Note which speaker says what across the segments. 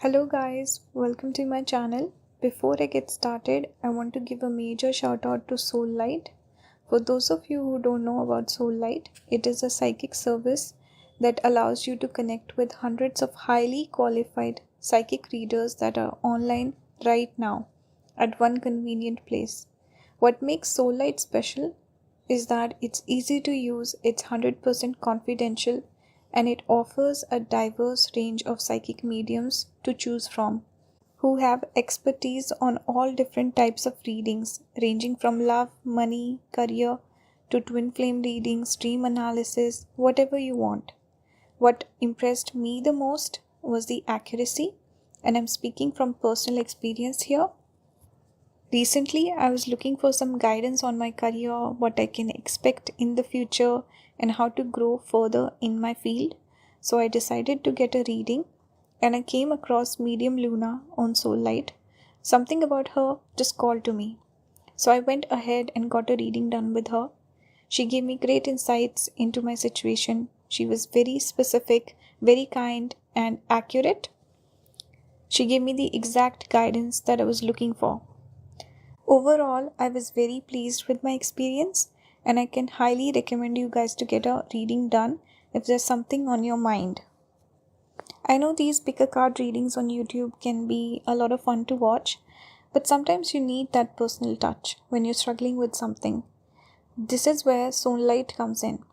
Speaker 1: Hello guys, welcome to my channel. Before I get started, I want to give a major shout out to SOULIGHT. For those of you who don't know about SOULIGHT, it is a psychic service that allows you to connect with hundreds of highly qualified psychic readers that are online right now at one convenient place. What makes SOULIGHT special is that it's easy to use, it's 100% confidential, and it offers a diverse range of psychic mediums to choose from who have expertise on all different types of readings, ranging from love, money, career, to twin flame readings, dream analysis, whatever you want. What impressed me the most was the accuracy, and I'm speaking from personal experience here. Recently, I was looking for some guidance on my career, what I can expect in the future, and how to grow further in my field. So I decided to get a reading, and I came across Medium Luna on SOULIGHT. Something about her just called to me. So I went ahead and got a reading done with her. She gave me great insights into my situation. She was very specific, very kind, and accurate. She gave me the exact guidance that I was looking for. Overall, I was very pleased with my experience, and I can highly recommend you guys to get a reading done if there's something on your mind. I know these pick-a-card readings on YouTube can be a lot of fun to watch, but sometimes you need that personal touch when you're struggling with something. This is where SOULIGHT comes in.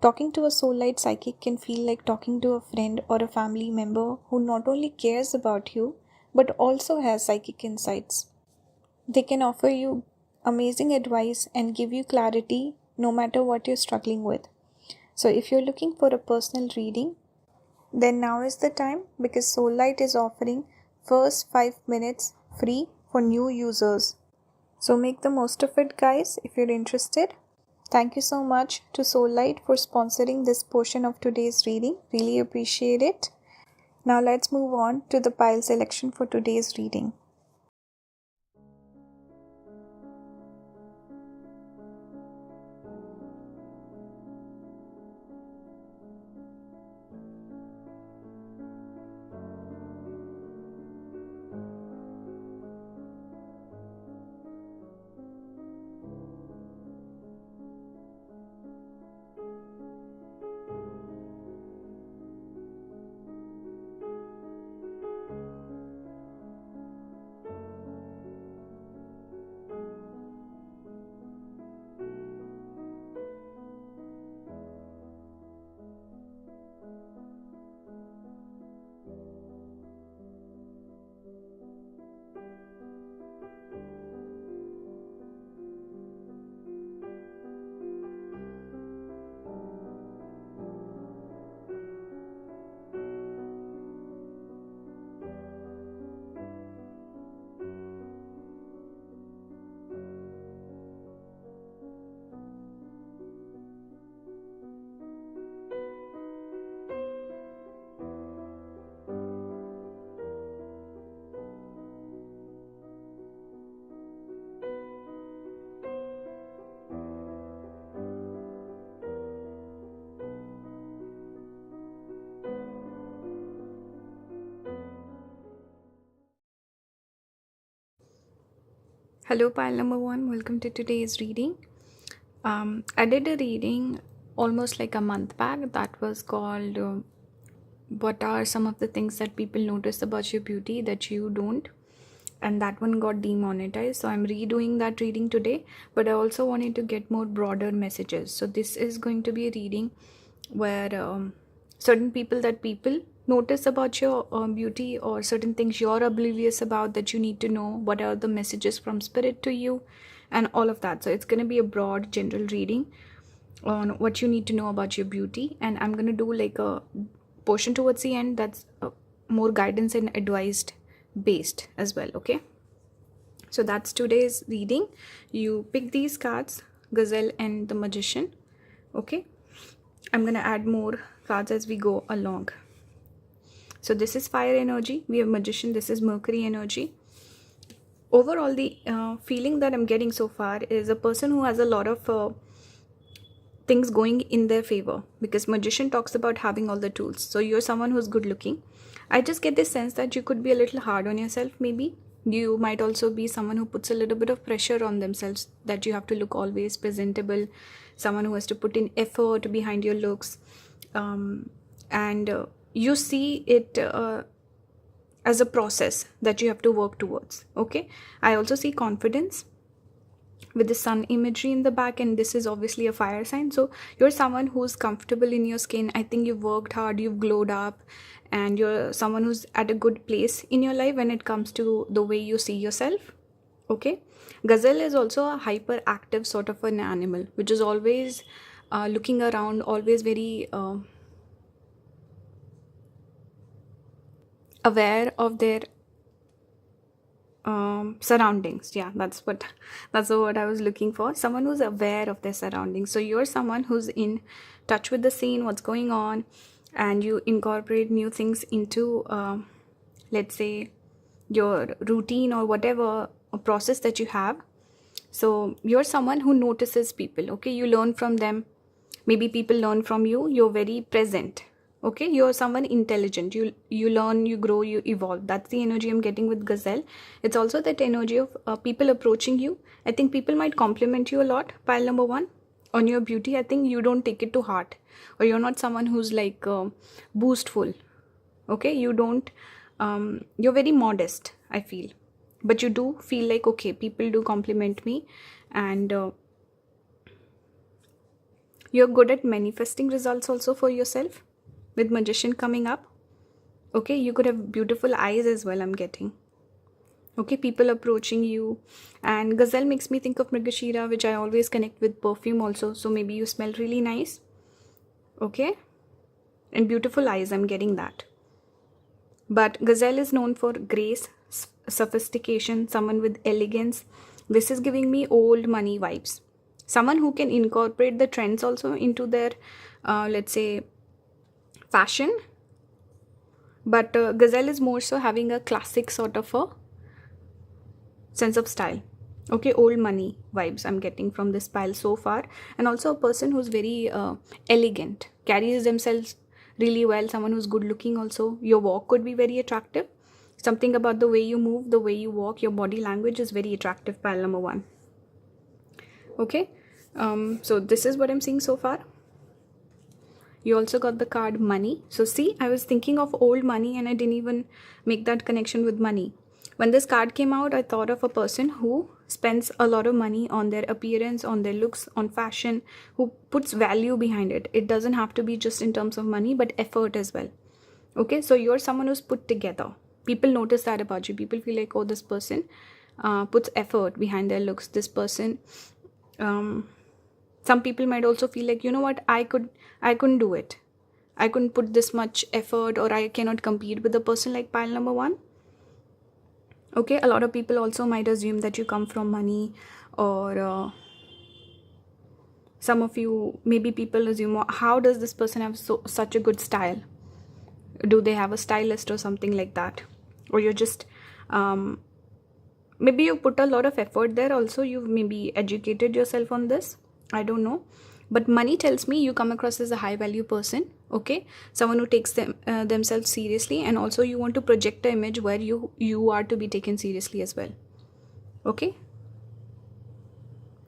Speaker 1: Talking to a SOULIGHT psychic can feel like talking to a friend or a family member who not only cares about you, but also has psychic insights. They can offer you amazing advice and give you clarity no matter what you're struggling with. So if you're looking for a personal reading, then now is the time, because SOULIGHT is offering first 5 minutes free for new users. So make the most of it, guys, if you're interested. Thank you so much to SOULIGHT for sponsoring this portion of today's reading. Really appreciate it. Now let's move on to the pile selection for today's reading. Hello, pile number 1. Welcome to today's reading. I did a reading almost like a month back that was called What are some of the things that people notice about your beauty that you don't? And that one got demonetized. So I'm redoing that reading today. But I also wanted to get more broader messages. So this is going to be a reading where certain people notice about your beauty, or certain things you're oblivious about that you need to know. What are the messages from spirit to you, and all of that. So it's going to be a broad general reading on what you need to know about your beauty, and I'm going to do like a portion towards the end that's more guidance and advised based as well. Okay, so that's today's reading. You pick these cards, Gazelle and the Magician. Okay, I'm going to add more cards as we go along. So this is fire energy. We have Magician. This is Mercury energy. Overall, the feeling that I'm getting so far is a person who has a lot of things going in their favor, because magician talks about having all the tools. So you're someone who's good looking. I just get this sense that you could be a little hard on yourself. Maybe you might also be someone who puts a little bit of pressure on themselves, that you have to look always presentable, someone who has to put in effort behind your looks, and you see it as a process that you have to work towards. Okay, I also see confidence with the sun imagery in the back, and this is obviously a fire sign. So you're someone who's comfortable in your skin. I think you've worked hard, you've glowed up, and you're someone who's at a good place in your life when it comes to the way you see yourself. Okay, gazelle is also a hyperactive sort of an animal, which is always looking around, always very aware of their surroundings. Yeah, that's the word I was looking for. Someone who's aware of their surroundings. So you're someone who's in touch with the scene, what's going on, and you incorporate new things into let's say your routine or whatever process that you have. So you're someone who notices people. Okay, you learn from them, maybe people learn from you. You're very present. Okay, you're someone intelligent. You learn, you grow, you evolve. That's the energy I'm getting with gazelle. It's also that energy of people approaching you. I think people might compliment you a lot, pile number 1, on your beauty. I think you don't take it to heart, or you're not someone who's like boastful. Okay, you don't you're very modest, I feel, but you do feel like, okay, people do compliment me, and you're good at manifesting results also for yourself, with magician coming up. Okay, you could have beautiful eyes as well, I'm getting. Okay, people approaching you. And gazelle makes me think of mrigashira, which I always connect with perfume also. So maybe you smell really nice. Okay, and beautiful eyes, I'm getting that. But gazelle is known for grace, sophistication, someone with elegance. This is giving me old money vibes. Someone who can incorporate the trends also into their let's say fashion. But gazelle is more so having a classic sort of a sense of style. Okay, old money vibes I'm getting from this pile so far. And also a person who's very elegant, carries themselves really well, someone who's good looking also. Your walk could be very attractive. Something about the way you move, the way you walk, your body language is very attractive, pile number 1. Okay, so this is what I'm seeing so far. You also got the card money. So see, I was thinking of old money and I didn't even make that connection with money. When this card came out, I thought of a person who spends a lot of money on their appearance, on their looks, on fashion, who puts value behind it. It doesn't have to be just in terms of money, but effort as well. Okay, so you're someone who's put together. People notice that about you. People feel like, oh, this person puts effort behind their looks. This person, some people might also feel like, you know what, I couldn't do it. I couldn't put this much effort, or I cannot compete with a person like pile number 1. Okay, a lot of people also might assume that you come from money, or some of you, maybe people assume, how does this person have such a good style? Do they have a stylist or something like that? Or you're just maybe you put a lot of effort there also. You've maybe educated yourself on this, I don't know. But money tells me you come across as a high value person. Okay, someone who takes themselves seriously, and also you want to project an image where you are to be taken seriously as well. Okay,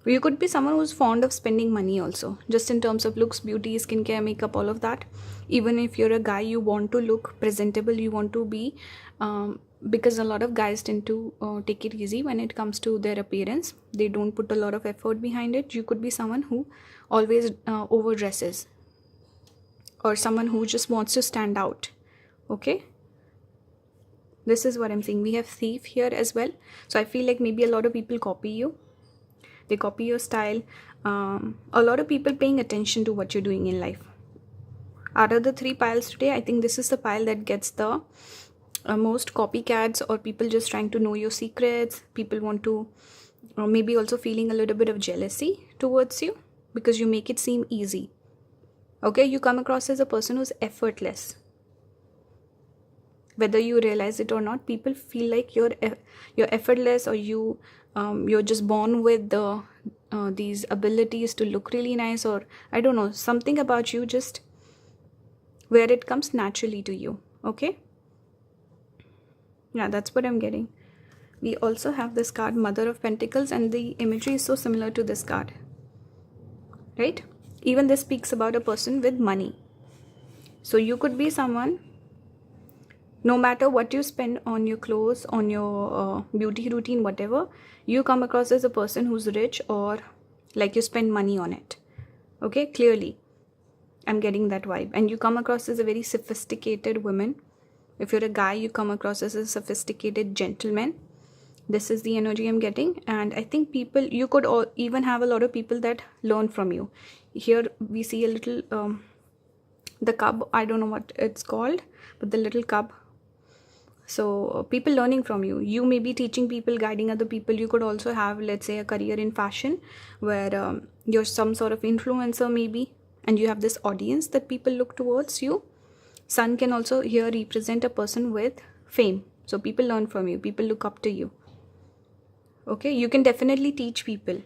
Speaker 1: you could be someone who's fond of spending money also, just in terms of looks, beauty, skincare, makeup, all of that. Even if you're a guy, you want to look presentable, you want to be because a lot of guys tend to take it easy when it comes to their appearance. They don't put a lot of effort behind it. You could be someone who always overdresses, or someone who just wants to stand out. Okay, this is what I'm saying. We have thief here as well. So I feel like maybe a lot of people copy you. They copy your style. A lot of people paying attention to what you're doing in life. Out of the 3 piles today, I think this is the pile that gets the most copycats, or people just trying to know your secrets. People want to, or maybe also feeling a little bit of jealousy towards you because you make it seem easy. Okay, you come across as a person who's effortless. whether you realize it or not. People feel like you're effortless, or you're just born with these abilities to look really nice, or I don't know, something about you just where it comes naturally to you. Okay, yeah, that's what I'm getting. We also have this card, Mother of Pentacles, and the imagery is so similar to this card, right? Even this speaks about a person with money. So you could be someone, no matter what you spend on your clothes, on your beauty routine, whatever, you come across as a person who's rich, or like you spend money on it. Okay, clearly I'm getting that vibe. And you come across as a very sophisticated woman. If you're a guy, you come across as a sophisticated gentleman. This is the energy I'm getting. And I think people, you could even have a lot of people that learn from you. Here we see a little the cub, I don't know what it's called, but the little cub. So people learning from you. You may be teaching people, guiding other people. You could also have, let's say, a career in fashion, where you're some sort of influencer maybe, and you have this audience that people look towards you. Sun can also here represent a person with fame. So people learn from you, people look up to you. Okay, you can definitely teach people.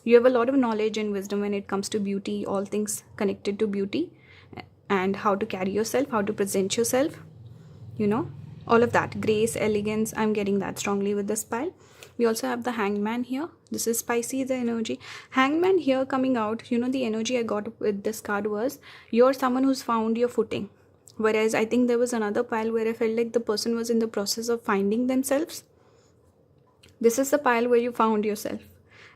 Speaker 1: You have a lot of knowledge and wisdom when it comes to beauty, all things connected to beauty, and how to carry yourself, how to present yourself, you know, all of that. Grace, elegance, I'm getting that strongly with this pile. We also have the Hangman here. This is spicy, the energy. Hangman here coming out, you know, the energy I got with this card was, you're someone who's found your footing. Whereas I think there was another pile where I felt like the person was in the process of finding themselves. This is the pile where you found yourself.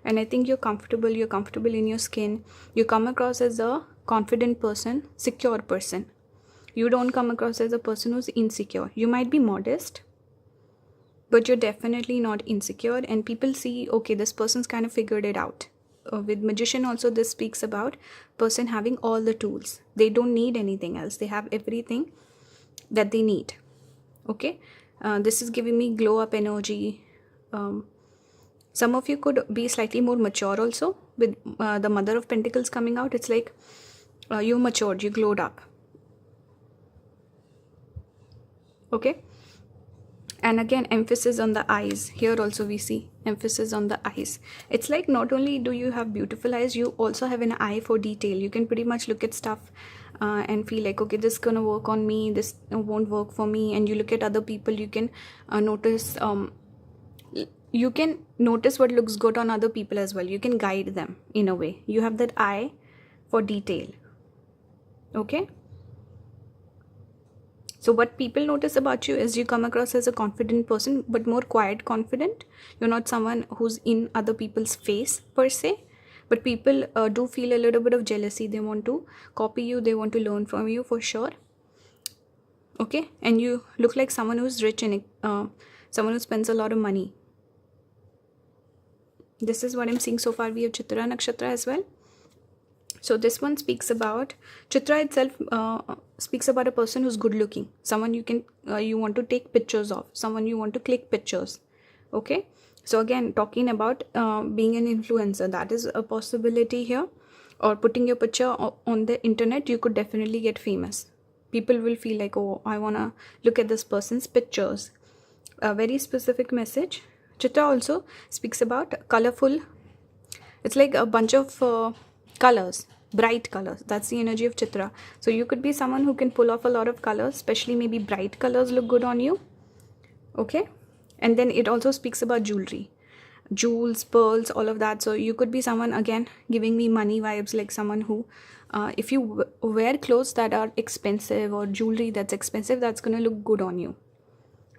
Speaker 1: And I think you're comfortable in your skin. You come across as a confident person, secure person. You don't come across as a person who's insecure. You might be modest, but you're definitely not insecure. And people see, okay, this person's kind of figured it out. With Magician also, this speaks about person having all the tools. They don't need anything else. They have everything that they need. Okay, this is giving me glow up energy. Some of you could be slightly more mature also. With the Mother of Pentacles coming out, it's like you matured, you glowed up. Okay, and again, emphasis on the eyes. Here also we see emphasis on the eyes. It's like not only do you have beautiful eyes, you also have an eye for detail. You can pretty much look at stuff and feel like, okay, this is gonna work on me, this won't work for me. And you look at other people, you can notice what looks good on other people as well. You can guide them in a way. You have that eye for detail. Okay, so what people notice about you is you come across as a confident person, but more quiet confident. You're not someone who's in other people's face per se, but people do feel a little bit of jealousy. They want to copy you, they want to learn from you for sure. Okay, and you look like someone who's rich and someone who spends a lot of money. This is what I'm seeing so far. We have Chitra Nakshatra as well. So this one speaks about, Chitra itself speaks about a person who's good looking, someone you want to take pictures of, someone you want to click pictures. Okay, so again, talking about being an influencer, that is a possibility here. Or putting your picture on the internet, you could definitely get famous. People will feel like, oh, I want to look at this person's pictures. A very specific message. Chitra also speaks about colorful. It's like a bunch of colors, bright colors. That's the energy of Chitra. So you could be someone who can pull off a lot of colors, especially maybe bright colors look good on you. Okay, and then it also speaks about jewelry, jewels, pearls, all of that. So you could be someone, again, giving me money vibes, like someone who if you wear clothes that are expensive or jewelry that's expensive, that's gonna look good on you.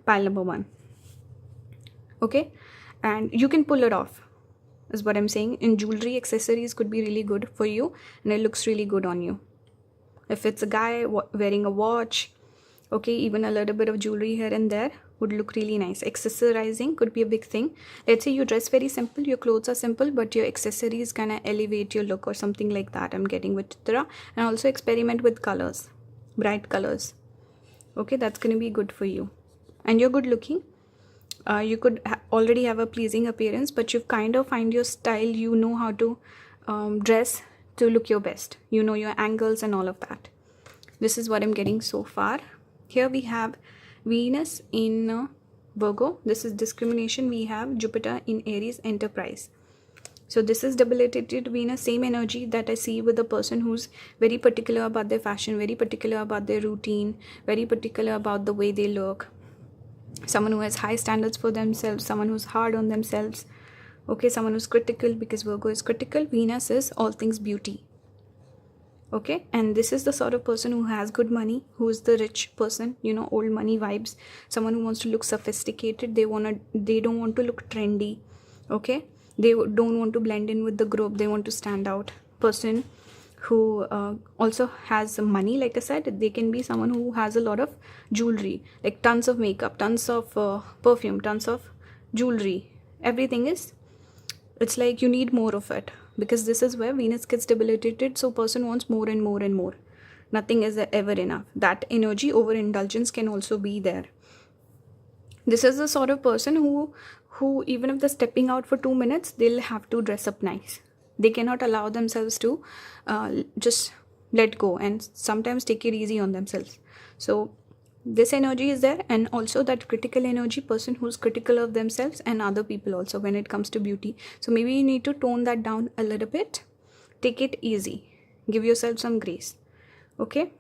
Speaker 1: Pile number 1. Okay, and you can pull it off, is what I'm saying. In jewelry, accessories could be really good for you, and it looks really good on you. If it's a guy wearing a watch, okay, even a little bit of jewelry here and there would look really nice. Accessorizing could be a big thing. Let's say you dress very simple, your clothes are simple, but your accessories kind of elevate your look or something like that. I'm getting with Chitra. And also experiment with colors, bright colors. Okay, that's going to be good for you. And you're good looking. You could already have a pleasing appearance, but you've kind of find your style. You know how to dress to look your best. You know your angles and all of that. This is what I'm getting so far. Here we have Venus in Virgo, this is discrimination. We have Jupiter in Aries, enterprise. So this is debilitated Venus, same energy that I see with a person who's very particular about their fashion, very particular about their routine, very particular about the way they look. Someone who has high standards for themselves, someone who's hard on themselves. Okay, someone who's critical, because Virgo is critical. Venus is all things beauty. Okay, and this is the sort of person who has good money, who is the rich person, you know, old money vibes. Someone who wants to look sophisticated. They don't want to look trendy. Okay, they don't want to blend in with the group. They want to stand out. Person who also has money, like I said, they can be someone who has a lot of jewelry, like tons of makeup, tons of perfume, tons of jewelry. Everything is, it's like you need more of it, because this is where Venus gets debilitated. So person wants more and more and more. Nothing is ever enough. That energy, overindulgence, can also be there. This is the sort of person who even if they're stepping out for 2 minutes, they'll have to dress up nice. They cannot allow themselves to just let go and sometimes take it easy on themselves. So this energy is there, and also that critical energy, person who's critical of themselves and other people also when it comes to beauty. So maybe you need to tone that down a little bit. Take it easy. Give yourself some grace. Okay.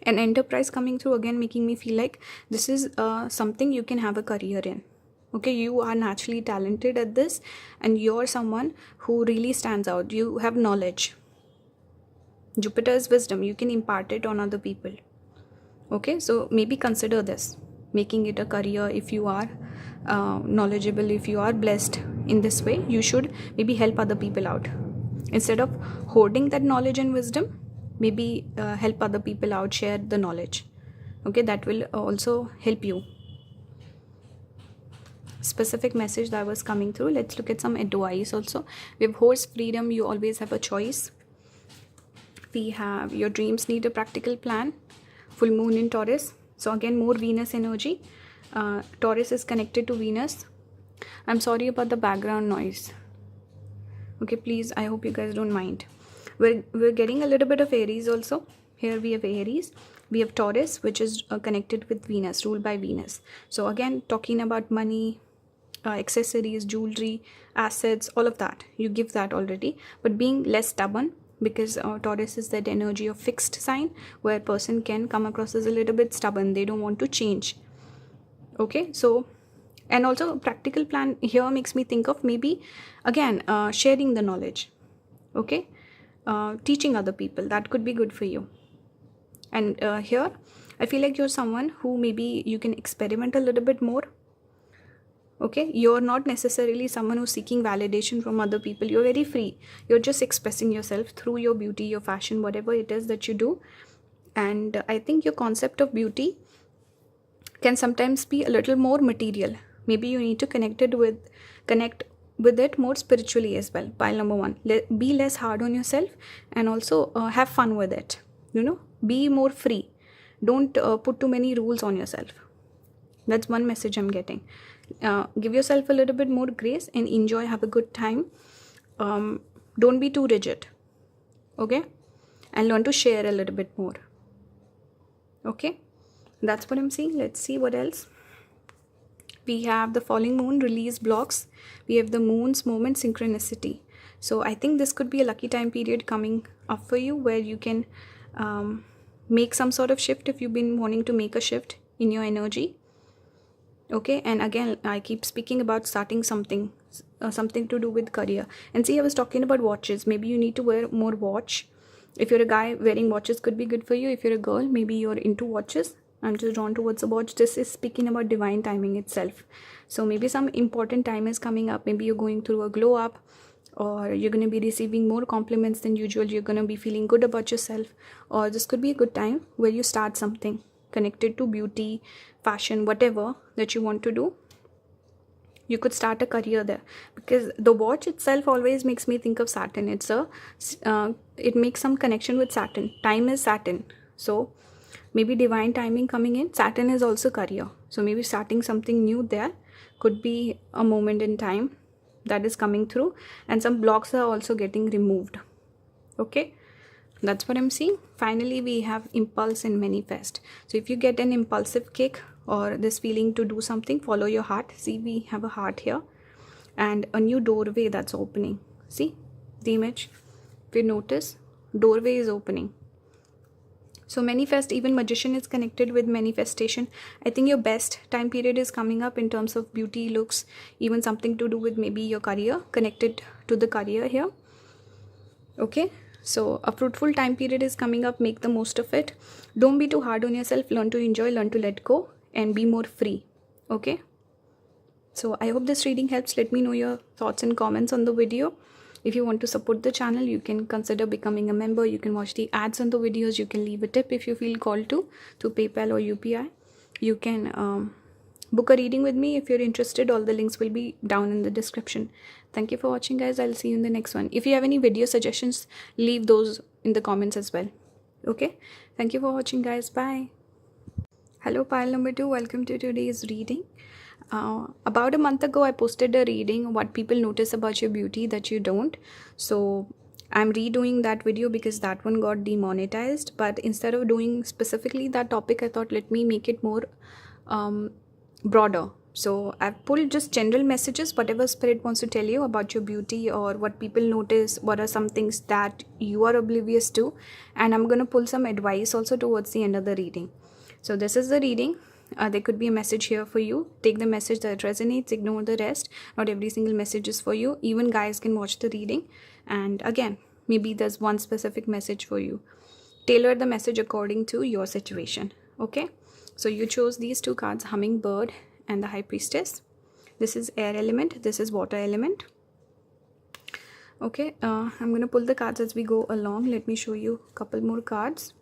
Speaker 1: An enterprise coming through, again making me feel like this is something you can have a career in. Okay, you are naturally talented at this, and you're someone who really stands out. You have knowledge. Jupiter is wisdom. You can impart it on other people. Okay, so maybe consider this, making it a career. If you are knowledgeable, if you are blessed in this way, you should maybe help other people out. Instead of hoarding that knowledge and wisdom, maybe help other people out, share the knowledge. Okay, that will also help you. Specific message that was coming through. Let's look at some advice also. We have horse freedom. You always have a choice. We have your dreams need a practical plan. Full moon in Taurus. So again, more Venus energy. Taurus is connected to Venus. I'm sorry about the background noise. Okay, please, I hope you guys don't mind. We're getting a little bit of Aries also. Here we have Aries. We have Taurus, which is connected with Venus, ruled by Venus. So again, talking about money, accessories, jewelry, assets, all of that. You give that already. But being less stubborn, because Taurus is that energy of fixed sign, where a person can come across as a little bit stubborn. They don't want to change. Okay, so, and also practical plan here makes me think of maybe, again, sharing the knowledge. Okay, teaching other people. That could be good for you. And here, I feel like you're someone who maybe you can experiment a little bit more. Okay, you're not necessarily someone who's seeking validation from other people. You're very free. You're just expressing yourself through your beauty, your fashion, whatever it is that you do. And I think your concept of beauty can sometimes be a little more material. Maybe you need to connect with it more spiritually as well. Pile number 1. Be less hard on yourself, and also have fun with it. You know, be more free. Don't put too many rules on yourself. That's one message I'm getting. Give yourself a little bit more grace and enjoy, have a good time. Don't be too rigid. Okay, and learn to share a little bit more. Okay, that's what I'm seeing. Let's see what else. We have the falling moon, release blocks. We have the moon's moment, synchronicity. So I think this could be a lucky time period coming up for you, where you can make some sort of shift if you've been wanting to make a shift in your energy. Okay, and again, I keep speaking about starting something to do with career. And see, I was talking about watches. Maybe you need to wear more watch. If you're a guy, wearing watches could be good for you. If you're a girl, maybe you're into watches. I'm just drawn towards a watch. This is speaking about divine timing itself. So maybe some important time is coming up. Maybe you're going through a glow up, or you're going to be receiving more compliments than usual. You're going to be feeling good about yourself. Or this could be a good time where you start something connected to beauty, fashion, whatever that you want to do. You could start a career there, because the watch itself always makes me think of Saturn. It makes some connection with Saturn. Time is Saturn. So maybe divine timing coming in. Saturn is also career. So maybe starting something new there could be a moment in time that is coming through, and some blocks are also getting removed. Okay, that's what I'm seeing. Finally, we have impulse and manifest. So if you get an impulsive kick or this feeling to do something, follow your heart. See, we have a heart here, and a new doorway that's opening. See the image? If you notice, doorway is opening. So manifest, even magician is connected with manifestation. I think your best time period is coming up in terms of beauty, looks, even something to do with maybe your career, connected to the career here. Okay, so a fruitful time period is coming up. Make the most of it. Don't be too hard on yourself. Learn to enjoy, learn to let go, and be more free. Okay, so I hope this reading helps. Let me know your thoughts and comments on the video. If you want to support the channel, you can consider becoming a member. You can watch the ads on the videos. You can leave a tip if you feel called to through PayPal or UPI. You can book a reading with me if you're interested. All the links will be down in the description. Thank you for watching, guys. I'll see you in the next one. If you have any video suggestions, leave those in the comments as well. Okay, thank you for watching, guys. Bye. Hello, pile number 2. Welcome to today's reading. About a month ago, I posted a reading, what people notice about your beauty that you don't. So I'm redoing that video because that one got demonetized. But instead of doing specifically that topic, I thought let me make it more broader. So I've pulled just general messages, whatever spirit wants to tell you about your beauty or what people notice, what are some things that you are oblivious to. And I'm going to pull some advice also towards the end of the reading. So this is the reading. There could be a message here for you. Take the message that resonates, ignore the rest. Not every single message is for you. Even guys can watch the reading. And again, maybe there's one specific message for you. Tailor the message according to your situation. Okay, so you chose these two cards, Hummingbird and the High Priestess. This is air element, this is water element. Okay, I'm going to pull the cards as we go along. Let me show you a couple more cards.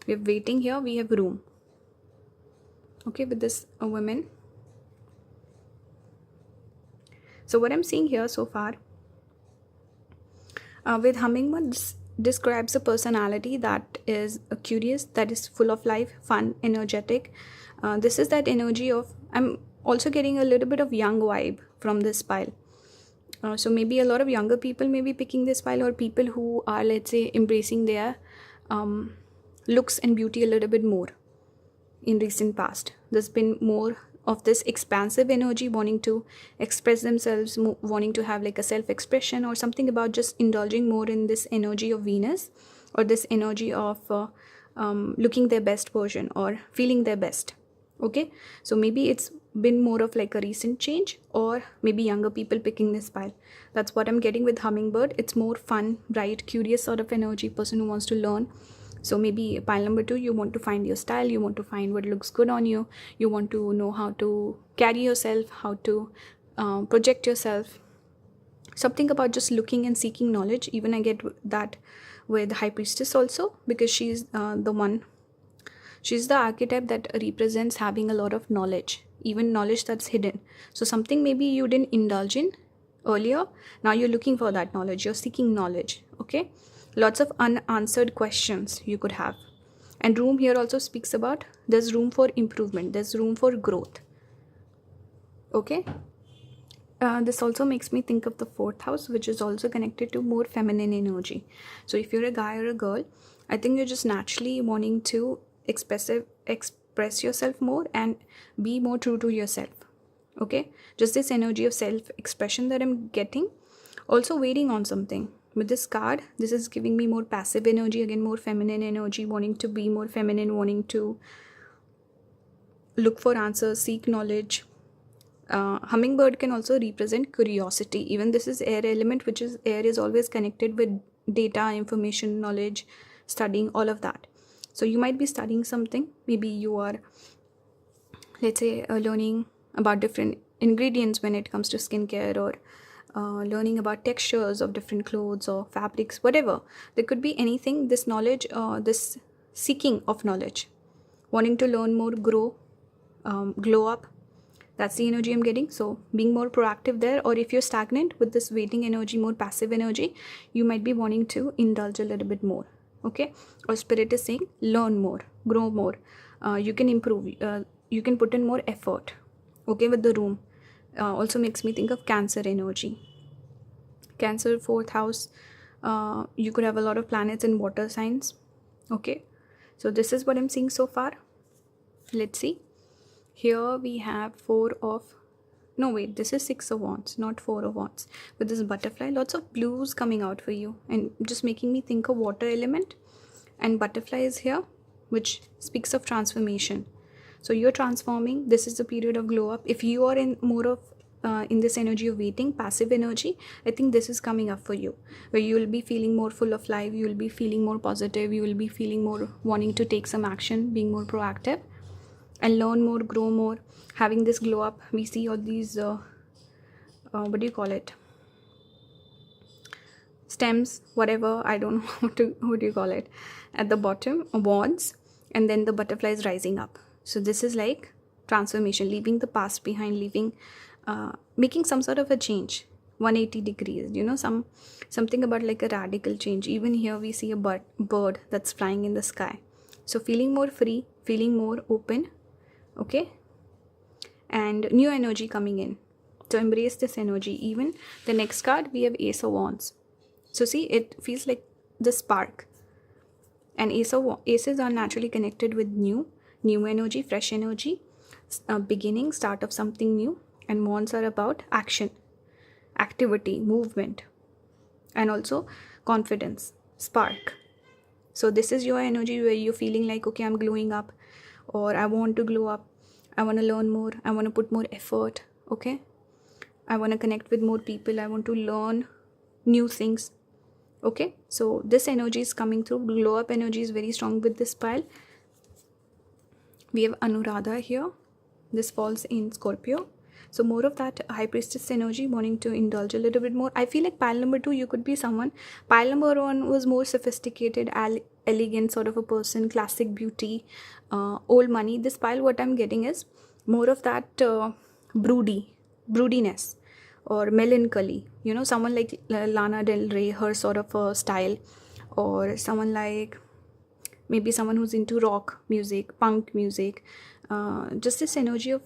Speaker 1: We have waiting here, we have room. Okay, with this woman. So what I'm seeing here so far with Hummingbird, this describes a personality that is curious, that is full of life, fun, energetic. This is that energy of, I'm also getting a little bit of young vibe from this pile. So maybe a lot of younger people may be picking this pile, or people who are, let's say, embracing their looks and beauty a little bit more. In recent past, there's been more of this expansive energy, wanting to express themselves, wanting to have like a self-expression or something, about just indulging more in this energy of Venus, or this energy of looking their best version or feeling their best. Okay, so maybe it's been more of like a recent change, or maybe younger people picking this pile. That's what I'm getting with Hummingbird. It's more fun, bright, curious sort of energy, person who wants to learn. So maybe pile number 2, you want to find your style, you want to find what looks good on you, you want to know how to carry yourself, how to project yourself, something about just looking and seeking knowledge. Even I get that with High Priestess also, because she's she's the archetype that represents having a lot of knowledge, even knowledge that's hidden. So something maybe you didn't indulge in earlier, now you're looking for that knowledge, you're seeking knowledge. Okay, lots of unanswered questions you could have. And room here also speaks about there's room for improvement, there's room for growth. Okay, this also makes me think of the 4th house, which is also connected to more feminine energy. So if you're a guy or a girl, I think you're just naturally wanting to express yourself more and be more true to yourself. Okay, just this energy of self-expression that I'm getting. Also waiting on something. With this card, this is giving me more passive energy, again more feminine energy, wanting to be more feminine, wanting to look for answers, seek knowledge. Hummingbird can also represent curiosity. Even this is air element, which is air is always connected with data, information, knowledge, studying, all of that. So you might be studying something. Maybe you are, let's say, learning about different ingredients when it comes to skincare, or learning about textures of different clothes or fabrics, whatever. There could be anything. This knowledge, this seeking of knowledge, wanting to learn more, grow, glow up. That's the energy I'm getting. So being more proactive there. Or if you're stagnant with this waiting energy, more passive energy, you might be wanting to indulge a little bit more. Okay, or spirit is saying learn more, grow more. You can improve, you can put in more effort. Okay, with the room also makes me think of Cancer energy. Cancer 4th house, you could have a lot of planets in water signs. Okay, so this is what I'm seeing so far. Let's see. Here we have this is 6 of wands, not 4 of wands. With this butterfly, lots of blues coming out for you and just making me think of water element. And butterfly is here, which speaks of transformation. So you're transforming. This is the period of glow up. If you are in more of in this energy of waiting, passive energy, I think this is coming up for you, where you will be feeling more full of life, you will be feeling more positive, you will be feeling more wanting to take some action, being more proactive and learn more, grow more, having this glow up. We see all these what do you call it, stems, whatever, I don't know what do you call it, at the bottom, wands, and then the butterfly is rising up. So this is like transformation, leaving the past behind, leaving making some sort of a change, 180 degrees, something about like a radical change. Even here we see a bird that's flying in the sky. So feeling more free, feeling more open, okay, and new energy coming in. So embrace this energy. Even the next card, we have Ace of Wands. So see, it feels like the spark, and aces are naturally connected with new energy, fresh energy, beginning, start of something new. And wands are about action, activity, movement, and also confidence, spark. So this is your energy where you're feeling like, okay, I'm glowing up, or I want to glow up, I want to learn more, I want to put more effort, okay, I want to connect with more people, I want to learn new things, okay. So this energy is coming through. Glow up energy is very strong with this pile. We have Anuradha here. This falls in Scorpio. So more of that high priestess energy, wanting to indulge a little bit more. I feel like pile number 2, you could be someone. Pile number 1 was more sophisticated, elegant sort of a person, classic beauty, old money. This pile, what I'm getting is more of that broodiness or melancholy. Someone like Lana Del Rey, her sort of a style, or someone like maybe someone who's into rock music, punk music, just this energy of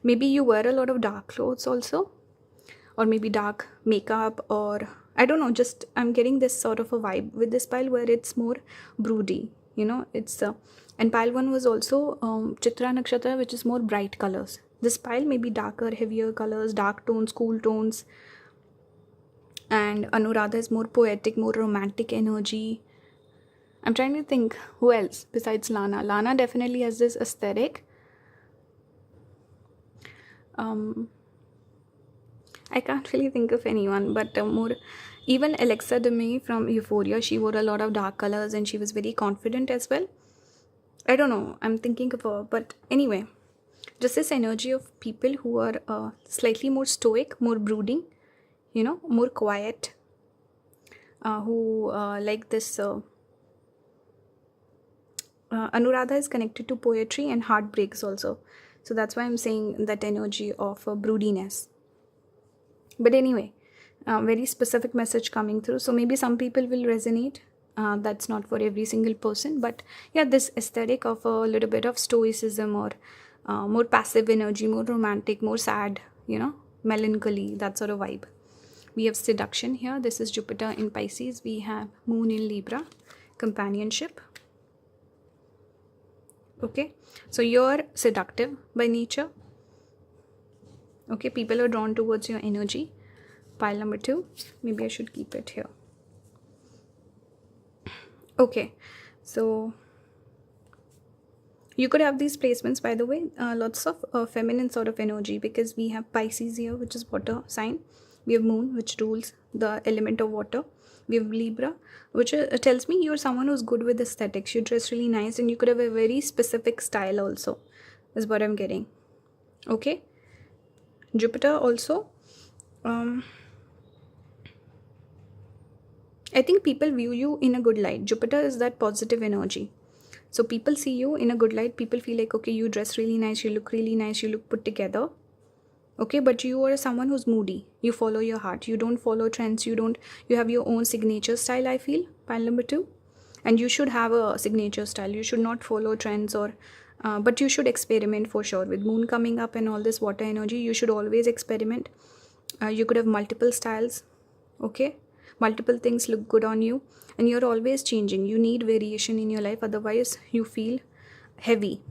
Speaker 1: maybe you wear a lot of dark clothes also, or maybe dark makeup, or I don't know, just I'm getting this sort of a vibe with this pile where it's more broody, it's and pile 1 was also Chitra Nakshatra, which is more bright colors. This pile may be darker, heavier colors, dark tones, cool tones. And Anuradha is more poetic, more romantic energy. I'm trying to think who else besides Lana. Lana definitely has this aesthetic. I can't really think of anyone, but more, even Alexa Demey from Euphoria, she wore a lot of dark colors and she was very confident as well. I don't know, I'm thinking of her, but anyway, just this energy of people who are slightly more stoic, more brooding, more quiet, who like this. Anuradha is connected to poetry and heartbreaks also. So that's why I'm saying that energy of broodiness. But anyway, very specific message coming through. So maybe some people will resonate. That's not for every single person. But yeah, this aesthetic of a little bit of stoicism, or more passive energy, more romantic, more sad, melancholy, that sort of vibe. We have seduction here. This is Jupiter in Pisces. We have Moon in Libra, companionship. Okay, so you're seductive by nature. Okay, people are drawn towards your energy. Pile number 2, maybe I should keep it here. Okay, so you could have these placements, by the way, lots of feminine sort of energy, because we have Pisces here, which is water sign. We have Moon, which rules the element of water. We have Libra, which tells me you're someone who's good with aesthetics. You dress really nice and you could have a very specific style also, is what I'm getting. Okay, Jupiter also, I think people view you in a good light. Jupiter is that positive energy. So people see you in a good light. People feel like, okay, you dress really nice, you look really nice, you look put together. Okay, but you are someone who's moody. You follow your heart. You don't follow trends. You have your own signature style, I feel, pile number 2. And you should have a signature style. You should not follow trends, or but you should experiment for sure. With Moon coming up and all this water energy, you should always experiment. You could have multiple styles. Okay, multiple things look good on you, and you're always changing. You need variation in your life, otherwise you feel heavy.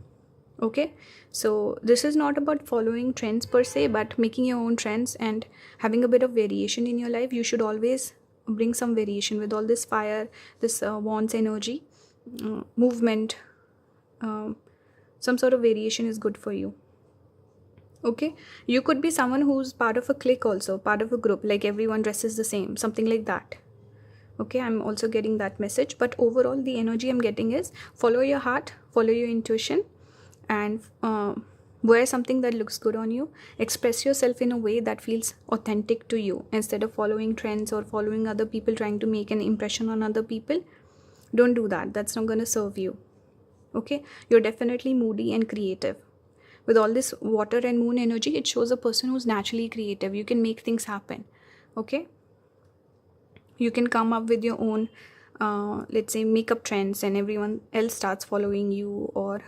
Speaker 1: Okay, so this is not about following trends per se, but making your own trends and having a bit of variation in your life. You should always bring some variation with all this fire, this wands energy, movement. Some sort of variation is good for you. Okay, you could be someone who's part of a clique, also part of a group, like everyone dresses the same, something like that. Okay, I'm also getting that message, but overall the energy I'm getting is follow your heart, follow your intuition, and wear something that looks good on you. Express yourself in a way that feels authentic to you instead of following trends or following other people, trying to make an impression on other people. Don't do that. That's not going to serve you. Okay, you're definitely moody and creative. With all this water and moon energy, it shows a person who's naturally creative. You can make things happen. Okay, you can come up with your own let's say makeup trends, and everyone else starts following you, or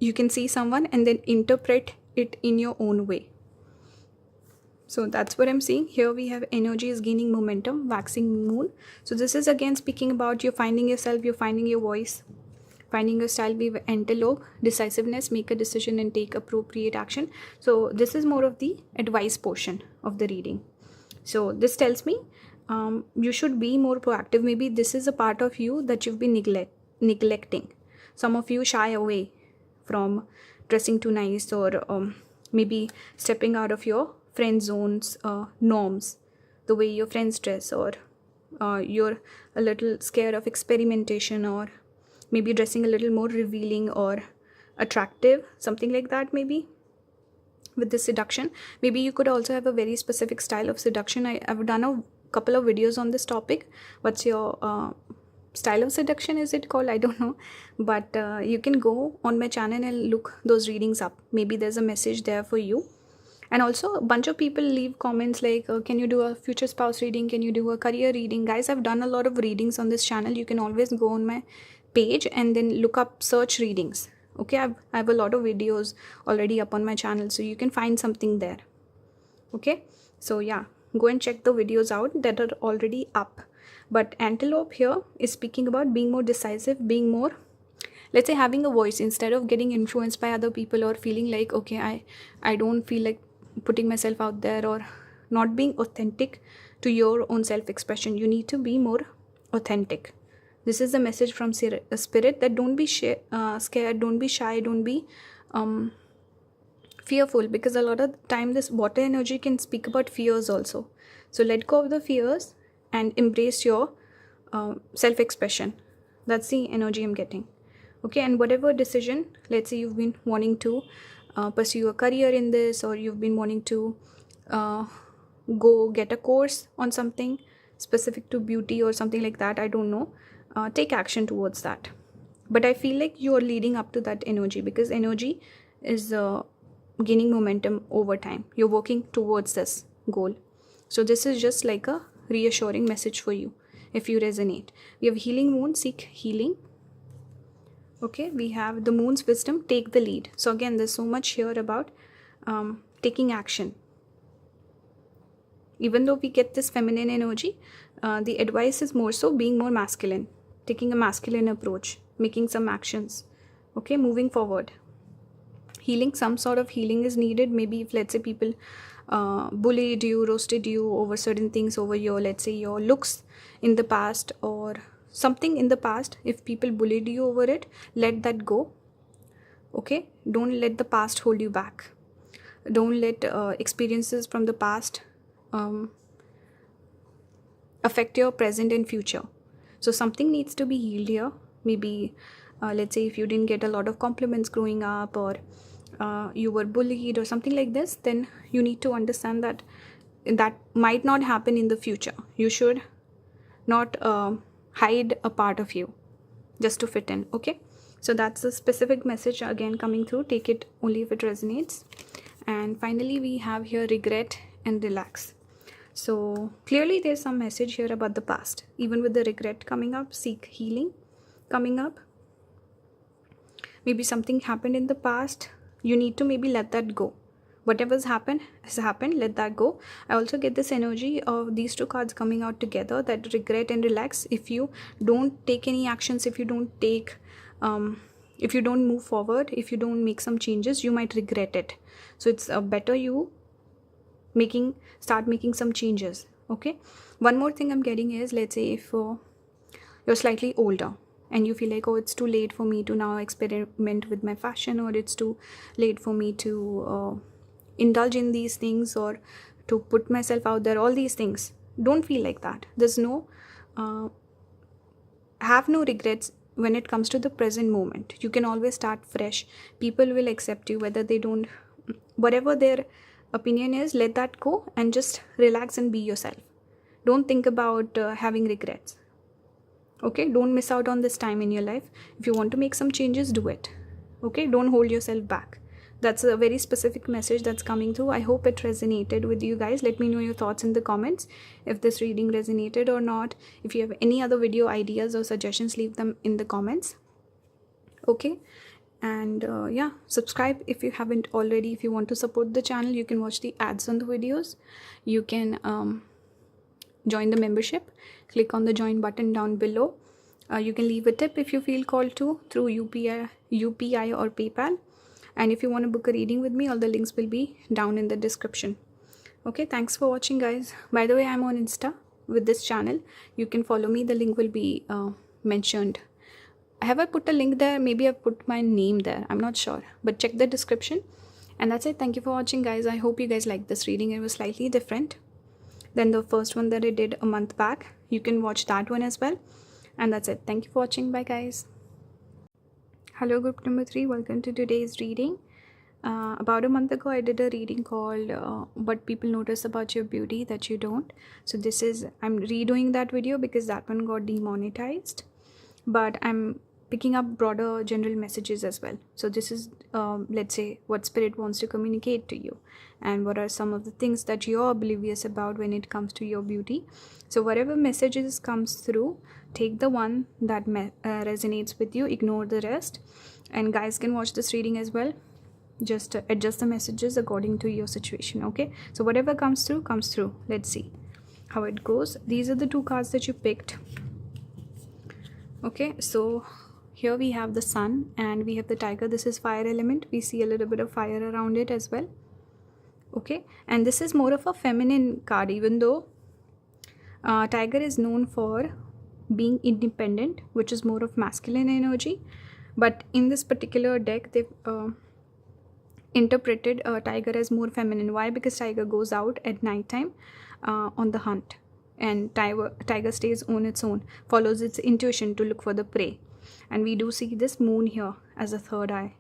Speaker 1: you can see someone and then interpret it in your own way. So that's what I'm seeing here. We have energy is gaining momentum, waxing moon. So this is again speaking about you finding yourself, you're finding your voice, finding your style. We have antelope, decisiveness, make a decision and take appropriate action. So this is more of the advice portion of the reading. So this tells me you should be more proactive. Maybe this is a part of you that you've been neglecting. Some of you shy away from dressing too nice, or maybe stepping out of your friend zone's norms, the way your friends dress, or you're a little scared of experimentation, or maybe dressing a little more revealing or attractive, something like that. Maybe with the seduction, maybe you could also have a very specific style of seduction. I've done a couple of videos on this topic. What's your style of seduction, is it called? I don't know, but you can go on my channel and look those readings up. Maybe there's a message there for you. And also a bunch of people leave comments like can you do a future spouse reading, can you do a career reading? Guys, I've done a lot of readings on this channel. You can always go on my page and then look up search readings. Okay, I have a lot of videos already up on my channel, so you can find something there. Okay, so yeah, go and check the videos out that are already up. But antelope here is speaking about being more decisive, being more, let's say, having a voice instead of getting influenced by other people, or feeling like okay, I don't feel like putting myself out there, or not being authentic to your own self-expression. You need to be more authentic. This is the message from spirit, that don't be scared, don't be shy, don't be fearful, because a lot of the time this water energy can speak about fears also. So let go of the fears and embrace your self-expression. That's the energy I'm getting. Okay, and whatever decision, let's say you've been wanting to pursue a career in this, or you've been wanting to go get a course on something specific to beauty or something like that, I don't know, take action towards that. But I feel like you're leading up to that energy, because energy is gaining momentum over time. You're working towards this goal. So this is just like a reassuring message for you if you resonate. We have healing moon, seek healing. Okay, we have the moon's wisdom, take the lead. So again, there's so much here about taking action. Even though we get this feminine energy, the advice is more so being more masculine, taking a masculine approach, making some actions. Okay, moving forward. Healing, some sort of healing is needed. Maybe if, let's say, people bullied you, roasted you over certain things, over your, let's say, your looks in the past, or something in the past. If people bullied you over it, let that go. Okay, don't let the past hold you back. Don't let experiences from the past affect your present and future. So something needs to be healed here. Maybe let's say if you didn't get a lot of compliments growing up, or you were bullied or something like this, then you need to understand that that might not happen in the future. You should not hide a part of you just to fit in. Okay, so that's a specific message again coming through. Take it only if it resonates. And finally, we have here regret and relax. So clearly there's some message here about the past. Even with the regret coming up, seek healing coming up. Maybe something happened in the past. You need to maybe let that go. Whatever's happened has happened. Let that go. I also get this energy of these two cards coming out together, that regret and relax. If you don't take any actions, if you don't take if you don't move forward, if you don't make some changes, you might regret it. So it's better you start making some changes. Okay, one more thing I'm getting is, let's say if you're slightly older and you feel like, oh, it's too late for me to now experiment with my fashion, or it's too late for me to indulge in these things or to put myself out there, all these things. Don't feel like that. There's no have no regrets when it comes to the present moment. You can always start fresh. People will accept you whether they don't, whatever their opinion is, let that go and just relax and be yourself. Don't think about having regrets. Okay, don't miss out on this time in your life. If you want to make some changes, do it. Okay, don't hold yourself back. That's a very specific message that's coming through. I hope it resonated with you guys. Let me know your thoughts in the comments if this reading resonated or not. If you have any other video ideas or suggestions, leave them in the comments. Okay, and yeah, subscribe if you haven't already. If you want to support the channel, you can watch the ads on the videos. You can join the membership. Click on the join button down below. You can leave a tip if you feel called to through UPI or PayPal. And if you want to book a reading with me, all the links will be down in the description. Okay, thanks for watching, guys. By the way, I'm on Insta with this channel. You can follow me. The link will be mentioned. Have I put a link there? Maybe I've put my name there. I'm not sure. But check the description. And that's it. Thank you for watching, guys. I hope you guys liked this reading. It was slightly different than the first one that I did a month back. You can watch that one as well. And that's it. Thank you for watching. Bye, guys. Hello, group number 3. Welcome to today's reading. About a month ago, I did a reading called What People Notice About Your Beauty That You Don't. So this is, I'm redoing that video because that one got demonetized. But I'm picking up broader general messages as well. So this is, let's say, what Spirit wants to communicate to you. And what are some of the things that you're oblivious about when it comes to your beauty. So whatever messages comes through, take the one that resonates with you, ignore the rest. And guys can watch this reading as well. Just adjust the messages according to your situation. Okay, so whatever comes through, comes through. Let's see how it goes. These are the 2 cards that you picked. Okay, so here we have the Sun and we have the Tiger. This is fire element. We see a little bit of fire around it as well. Okay, and this is more of a feminine card, even though Tiger is known for being independent, which is more of masculine energy. But in this particular deck, they've interpreted Tiger as more feminine. Why? Because Tiger goes out at night time on the hunt, and Tiger stays on its own, follows its intuition to look for the prey. And we do see this moon here as a third eye.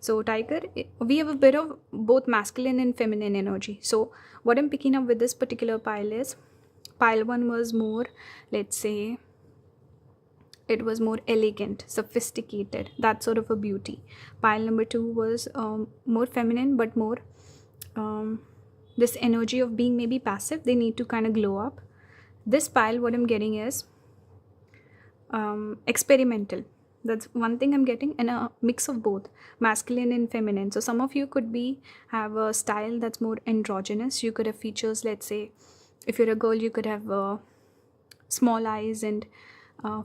Speaker 1: So Tiger, we have a bit of both masculine and feminine energy. So what I'm picking up with this particular pile is, pile 1 was more, let's say, it was more elegant, sophisticated, that sort of a beauty. Pile number 2 was more feminine, but more this energy of being maybe passive. They need to kind of glow up. This pile, what I'm getting is experimental. That's one thing I'm getting, and a mix of both masculine and feminine. So some of you could have a style that's more androgynous. You could have features, let's say, if you're a girl, you could have small eyes and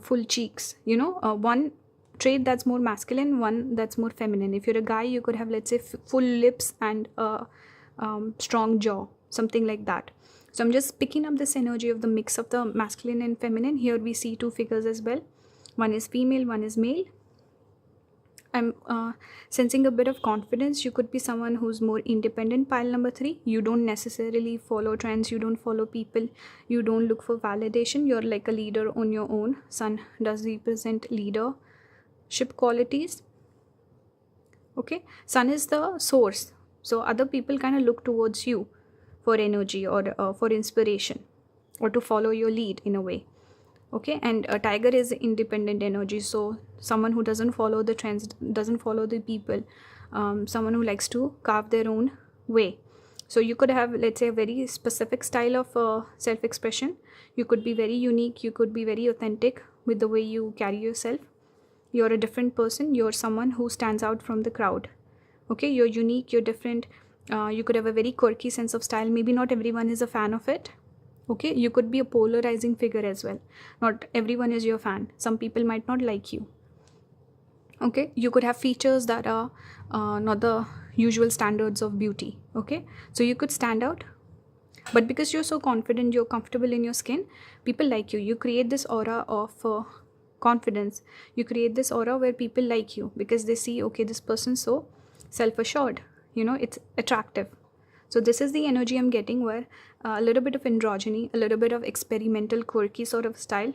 Speaker 1: full cheeks, you know, one trait that's more masculine, one that's more feminine. If you're a guy, you could have, let's say, full lips and strong jaw, something like that. So I'm just picking up this energy of the mix of the masculine and feminine. Here we see 2 figures as well. One is female, one is male. I'm sensing a bit of confidence. You could be someone who's more independent, pile number 3. You don't necessarily follow trends. You don't follow people. You don't look for validation. You're like a leader on your own. Sun does represent leadership qualities. Okay, Sun is the source. So other people kind of look towards you for energy or for inspiration or to follow your lead in a way. Okay, and a Tiger is independent energy, so someone who doesn't follow the trends, doesn't follow the people, someone who likes to carve their own way. So you could have, let's say, a very specific style of self-expression. You could be very unique, you could be very authentic with the way you carry yourself. You're a different person, you're someone who stands out from the crowd. Okay, you're unique, you're different. You could have a very quirky sense of style. Maybe not everyone is a fan of it. Okay, you could be a polarizing figure as well. Not everyone is your fan. Some people might not like you. Okay, you could have features that are not the usual standards of beauty. Okay, so you could stand out, but because you're so confident, you're comfortable in your skin, people like you. You create this aura of confidence. You create this aura where people like you because they see, okay, this person's so self-assured, you know, it's attractive. So this is the energy I'm getting, where a little bit of androgyny, a little bit of experimental, quirky sort of style,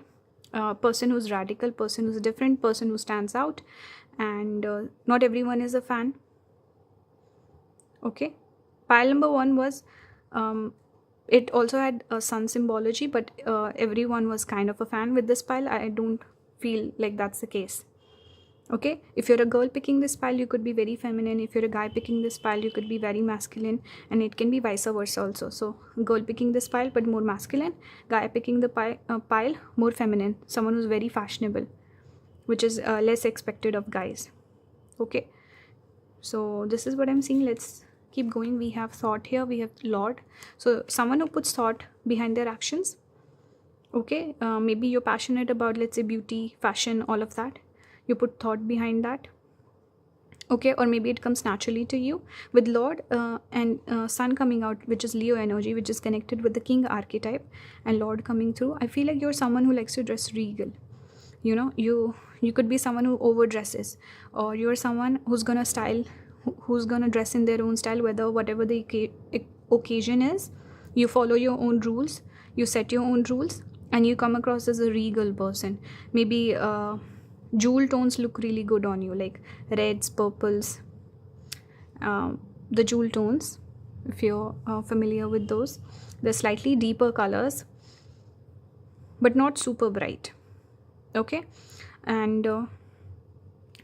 Speaker 1: person who's radical, person who's different, person who stands out, and not everyone is a fan. Okay, pile number 1 was it also had a sun symbology, but everyone was kind of a fan with this pile. I don't feel like that's the case. Okay, if you're a girl picking this pile, you could be very feminine. If you're a guy picking this pile, you could be very masculine, and it can be vice versa also. So girl picking this pile but more masculine, guy picking the pile more feminine, someone who's very fashionable, which is less expected of guys. Okay, so this is what I'm seeing. Let's keep going. We have thought here, we have Lord. So someone who puts thought behind their actions. Okay, maybe you're passionate about, let's say, beauty, fashion, all of that. You put thought behind that. Okay, or maybe it comes naturally to you. With Lord and Sun coming out, which is Leo energy, which is connected with the King archetype, and Lord coming through, I feel like you're someone who likes to dress regal. You know, you could be someone who overdresses, or you're someone who's gonna style, who's gonna dress in their own style, whatever the occasion is. You follow your own rules, you set your own rules, and you come across as a regal person. Maybe jewel tones look really good on you, like reds, purples, the jewel tones, if you're familiar with those. They're slightly deeper colors but not super bright. Okay, and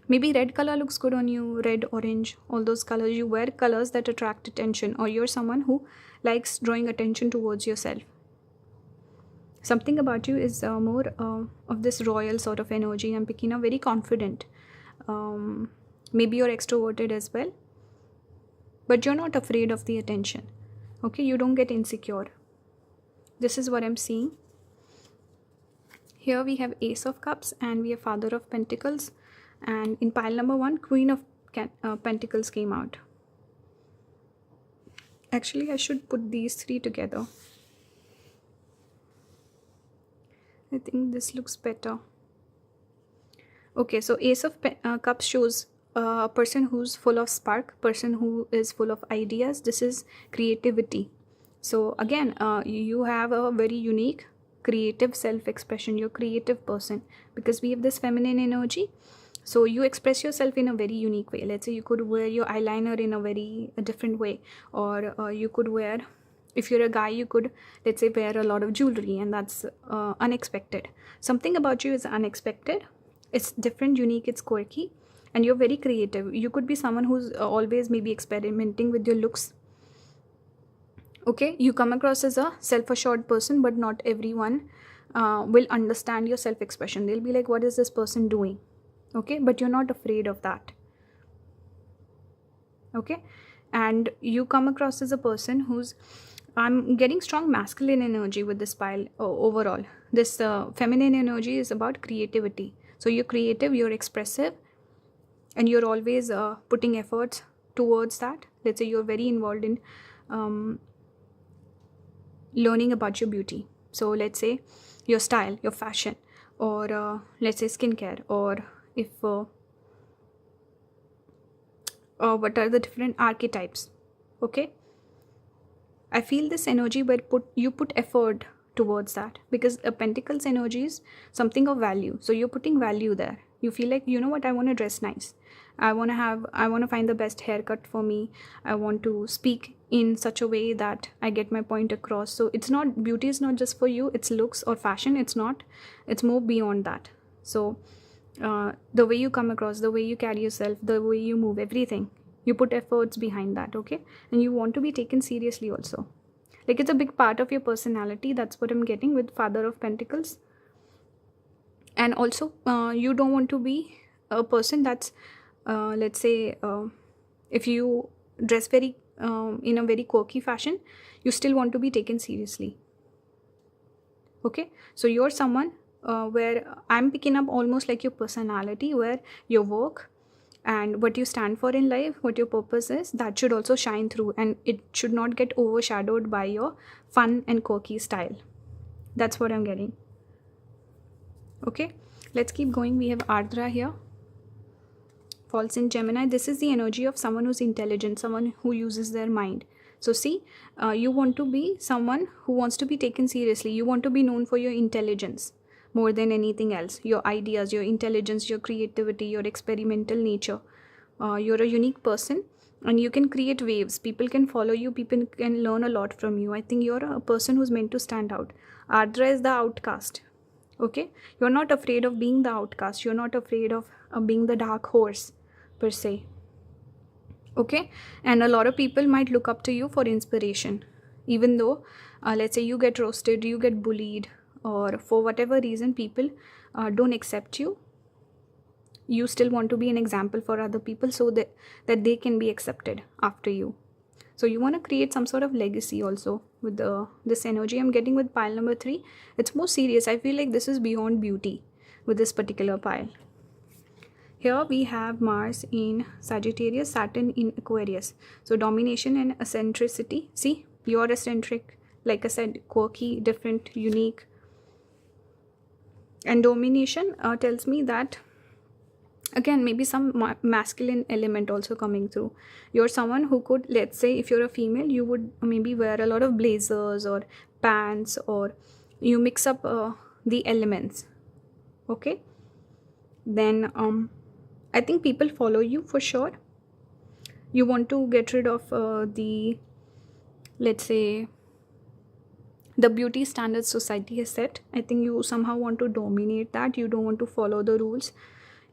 Speaker 1: maybe red color looks good on you, red, orange, all those colors. You wear colors that attract attention, or you're someone who likes drawing attention towards yourself. Something about you is more of this royal sort of energy. I'm picking up very confident. Maybe you're extroverted as well, but you're not afraid of the attention. Okay, you don't get insecure. This is what I'm seeing. Here we have Ace of Cups and we have Father of Pentacles, and in pile number 1, Queen of Pentacles came out. Actually, I should put these 3 together. I think this looks better. Okay, so Ace of Cups shows a person who's full of spark, person who is full of ideas. This is creativity. So again, you have a very unique creative self-expression. You're a creative person because we have this feminine energy. So you express yourself in a very unique way. Let's say you could wear your eyeliner in a different way, or you could wear, if you're a guy, you could, let's say, wear a lot of jewelry, and that's unexpected. Something about you is unexpected. It's different, unique, it's quirky, and you're very creative. You could be someone who's always maybe experimenting with your looks. Okay, you come across as a self-assured person, but not everyone will understand your self-expression. They'll be like, what is this person doing? Okay, but you're not afraid of that. Okay, and you come across as a person who's, I'm getting strong masculine energy with this pile overall. This feminine energy is about creativity. So you're creative, you're expressive, and you're always putting efforts towards that. Let's say you're very involved in learning about your beauty. So let's say your style, your fashion, or let's say skincare, or if what are the different archetypes. Okay, I feel this energy where you put effort towards that, because a Pentacles energy is something of value. So you're putting value there. You feel like, you know what, I want to dress nice. I want to find the best haircut for me. I want to speak in such a way that I get my point across. So it's not, beauty is not just for you, it's looks or fashion. It's not, it's more beyond that. So the way you come across, the way you carry yourself, the way you move, everything, you put efforts behind that. Okay, and you want to be taken seriously also. Like, it's a big part of your personality. That's what I'm getting with Father of Pentacles. And also you don't want to be a person that's let's say if you dress very in a very quirky fashion, you still want to be taken seriously. Okay, so you're someone where I'm picking up almost like your personality, where your work, and what you stand for in life, what your purpose is, that should also shine through, and it should not get overshadowed by your fun and quirky style. That's what I'm getting. Okay, let's keep going. We have Ardra here, falls in Gemini. This is the energy of someone who's intelligent, someone who uses their mind. So see, you want to be someone who wants to be taken seriously. You want to be known for your intelligence more than anything else. Your ideas, your intelligence, your creativity, your experimental nature. You're a unique person and you can create waves. People can follow you. People can learn a lot from you. I think you're a person who's meant to stand out. Ardra is the outcast. Okay, you're not afraid of being the outcast. You're not afraid of being the dark horse per se. Okay, and a lot of people might look up to you for inspiration, even though let's say you get roasted, you get bullied, or for whatever reason people don't accept you. You still want to be an example for other people so that they can be accepted after you. So you want to create some sort of legacy also with this energy I'm getting with pile number 3. It's more serious. I feel like this is beyond beauty with this particular pile. Here we have Mars in Sagittarius, Saturn in Aquarius. So domination and eccentricity. See, you're eccentric, like I said, quirky, different, unique. And domination tells me that, again, maybe some masculine element also coming through. You're someone who could, let's say if you're a female, you would maybe wear a lot of blazers or pants, or you mix up the elements. Okay, then I think people follow you for sure. You want to get rid of the, let's say, the beauty standards society has set. I think you somehow want to dominate that. You don't want to follow the rules.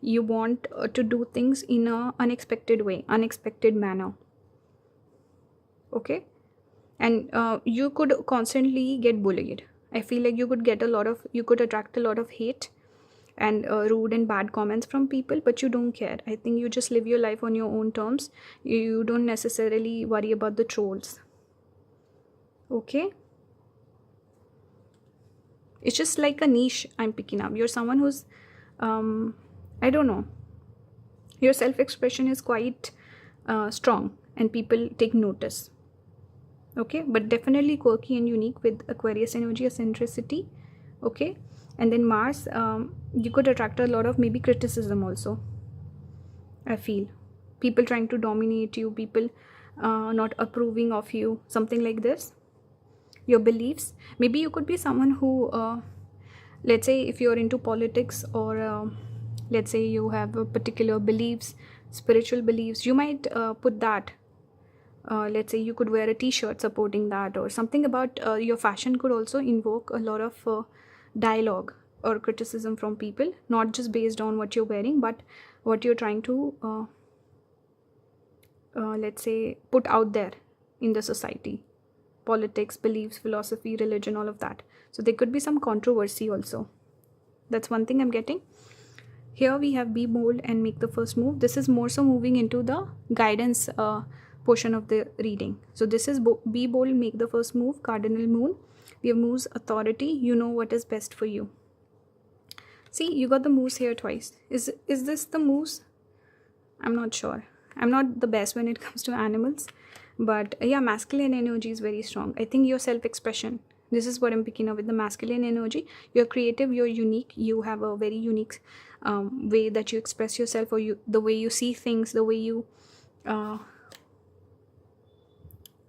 Speaker 1: You want to do things in a unexpected way, unexpected manner. Okay, and you could constantly get bullied. I feel like you could attract a lot of hate and rude and bad comments from people, but you don't care. I think you just live your life on your own terms. You don't necessarily worry about the trolls. Okay, it's just like a niche I'm picking up. You're someone who's I don't know, your self-expression is quite strong and people take notice. Okay, but definitely quirky and unique with Aquarius energy, eccentricity. Okay, and then Mars, you could attract a lot of maybe criticism also. I feel people trying to dominate you, people not approving of you, something like this. Your beliefs, maybe you could be someone who let's say if you're into politics, or let's say you have a particular beliefs, spiritual beliefs, you might put that. Let's say you could wear a t-shirt supporting that, or something about your fashion could also invoke a lot of dialogue or criticism from people, not just based on what you're wearing, but what you're trying to let's say put out there in the society. Politics, beliefs, philosophy, religion, all of that. So there could be some controversy also. That's one thing I'm getting. Here we have be bold and make the first move. This is more so moving into the guidance portion of the reading. So this is be bold, make the first move, cardinal moon. We have moose, authority. You know what is best for you. See, you got the moose here twice. Is this the moose? I'm not sure. I'm not the best when it comes to animals, but yeah, masculine energy is very strong. I think your self-expression, this is what I'm picking up with the masculine energy. You're creative, you're unique, you have a very unique way that you express yourself, or the way you see things, the way you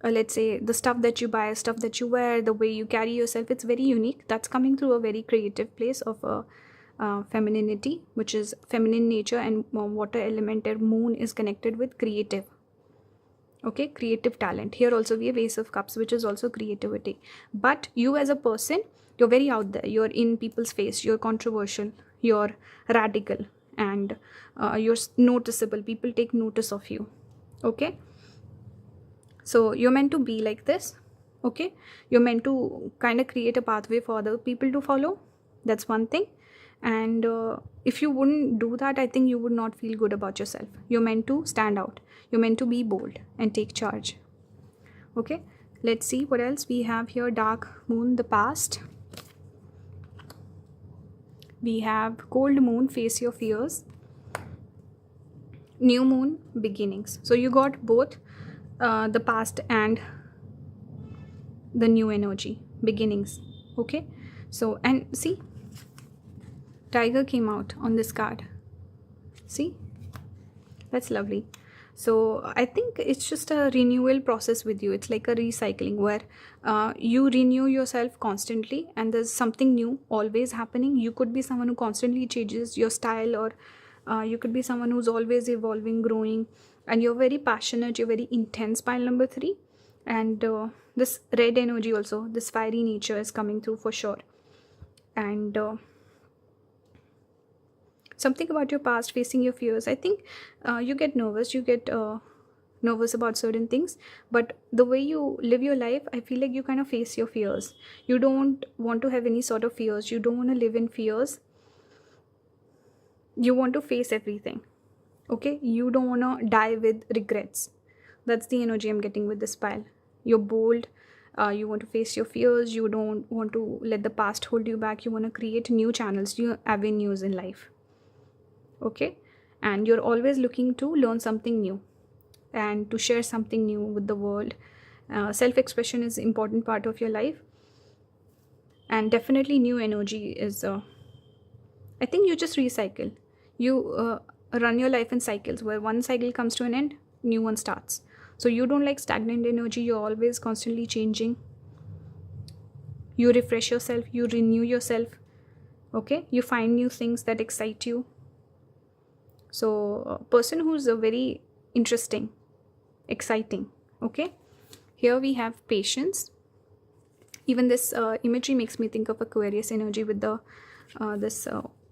Speaker 1: let's say the stuff that you buy, stuff that you wear, the way you carry yourself, it's very unique. That's coming through a very creative place of femininity, which is feminine nature, and water elemental moon is connected with creative. Okay, creative talent. Here also we have Ace of Cups, which is also creativity. But you as a person, you're very out there. You're in people's face. You're controversial. You're radical, and you're noticeable. People take notice of you. Okay, so you're meant to be like this. Okay, you're meant to kind of create a pathway for other people to follow. That's one thing. And if you wouldn't do that, I think you would not feel good about yourself. You're meant to stand out. You're meant to be bold and take charge. Okay, let's see what else we have here. Dark moon, the past. We have cold moon, face your fears. new moon, beginnings. So you got both the past and the new energy, beginnings. Okay, so and see, tiger came out on this card. See, that's lovely. So I think it's just a renewal process with you. It's like a recycling where you renew yourself constantly, and there's something new always happening. You could be someone who constantly changes your style, or you could be someone who's always evolving, growing, and you're very passionate, you're very intense, pile number 3. And this red energy also, this fiery nature is coming through for sure. And something about your past, facing your fears. I think you get nervous, nervous about certain things, but the way you live your life, I feel like you kind of face your fears. You don't want to have any sort of fears. You don't want to live in fears. You want to face everything. Okay, you don't want to die with regrets. That's the energy I'm getting with this pile. You're bold. You want to face your fears. You don't want to let the past hold you back. You want to create new channels, new avenues in life. Okay, and you're always looking to learn something new and to share something new with the world. Self-expression is an important part of your life, and definitely new energy is I think you just recycle. You run your life in cycles where one cycle comes to an end, new one starts. So you don't like stagnant energy. You're always constantly changing. You refresh yourself, you renew yourself. Okay, you find new things that excite you. So a person who's a very interesting, exciting. Okay, here we have patience. Even this imagery makes me think of Aquarius energy with the this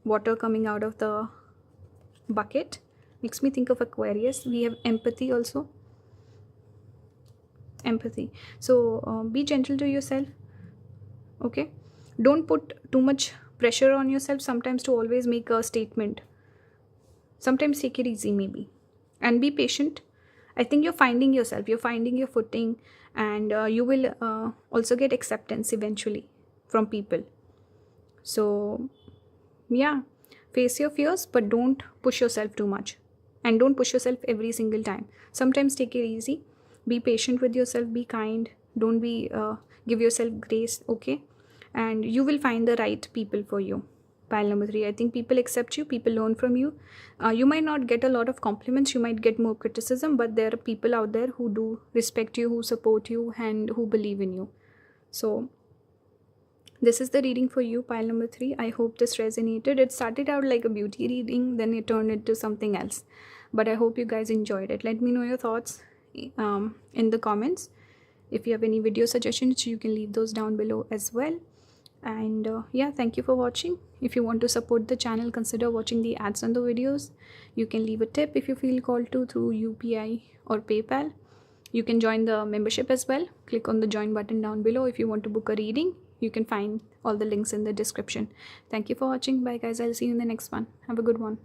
Speaker 1: water coming out of the bucket. Makes me think of Aquarius. We have empathy also. Empathy. So be gentle to yourself. Okay, don't put too much pressure on yourself sometimes to always make a statement. Sometimes take it easy, maybe, and be patient. I think you're finding yourself, you're finding your footing, and you will also get acceptance eventually from people. So yeah, face your fears, but don't push yourself too much, and don't push yourself every single time. Sometimes take it easy. Be patient with yourself, be kind, don't be give yourself grace. Okay, and you will find the right people for you. Pile number 3, I think people accept you, people learn from you. You might not get a lot of compliments, you might get more criticism, but there are people out there who do respect you, who support you, and who believe in you. So this is the reading for you, pile number 3. I hope this resonated. It started out like a beauty reading, then it turned into something else, but I hope you guys enjoyed it. Let me know your thoughts in the comments. If you have any video suggestions, you can leave those down below as well. And yeah, thank you for watching. If you want to support the channel, consider watching the ads on the videos. You can leave a tip if you feel called to through UPI or PayPal. You can join the membership as well. Click on the join button down below. If you want to book a reading, you can find all the links in the description. Thank you for watching. Bye guys, I'll see you in the next one. Have a good one.